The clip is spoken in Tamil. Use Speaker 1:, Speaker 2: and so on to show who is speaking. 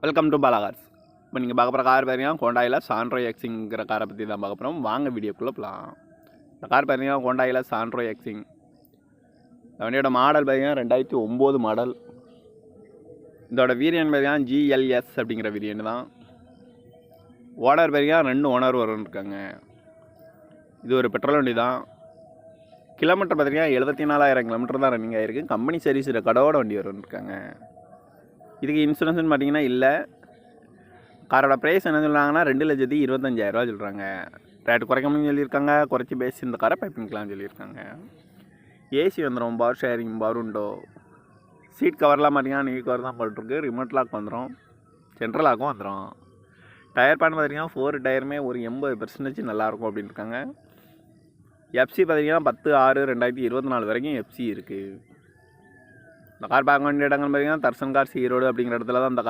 Speaker 1: Welcome to Bala cars. இப்போ நீங்கள் பார்க்க போகிற கார் பார்த்தீங்கன்னா ஹோண்டாயில் சாண்ட்ரோ எக்ஸிங்கிற காரை பற்றி தான் பார்க்க போகிறோம். வாங்க வீடியோக்குள்ளே போகலாம். இந்த கார் பார்த்தீங்கன்னா ஹோண்டாயில் சாண்ட்ரோ எக்ஸிங். இந்த வண்டியோட மாடல் பார்த்தீங்கன்னா 2009 மாடல். இதோட வேரியன்ட் பார்த்தீங்கன்னா GLS அப்படிங்கிற வேரியன்ட் தான். ஓனர் பார்த்தீங்கன்னா 2 ஓனர் வரும்னு இருக்காங்க. இது ஒரு பெட்ரோல் வண்டி தான். கிலோமீட்டர் பார்த்தீங்கன்னா 74,000 கிலோமீட்டர் தான் ரன்னிங் ஆகிருக்கு. கம்பெனி சர்வீஸ் ரெக்கார்டோட வண்டி வரும்னு இருக்காங்க. இதுக்கு இன்சூரன்ஸ்னு பார்த்தீங்கன்னா இல்லை. காரோட ப்ரைஸ் என்ன சொல்கிறாங்கன்னா 2,25,000 சொல்கிறாங்க. ரேட்டு குறைக்கணும்னு சொல்லியிருக்காங்க. குறைச்சி பேசி இந்த காரை பைப்பிங்கலாம்னு சொல்லியிருக்காங்க. ஏசி வந்துடும், power sharing, power window, seat கவர்லாம் பார்த்தீங்கன்னா நியூ கவர் தான் போட்டுருக்கு. ரிமோட் லாக் வந்துடும், சென்ட்ரல் லாக்கும் வந்துடும். டயர் பேன் பார்த்தீங்கன்னா 4 டயருமே ஒரு 80% நல்லாயிருக்கும் அப்படின்னு இருக்காங்க. எஃப்சி பார்த்தீங்கன்னா 10/6/2024 வரைக்கும் எஃப்சி இருக்குது. இந்த கார் பார்க்க வேண்டிய இடங்கள் பார்த்தீங்கன்னா தர்சன் கார்ஸ் ஈரோடு அப்படிங்கிற இடத்துல தான் இந்த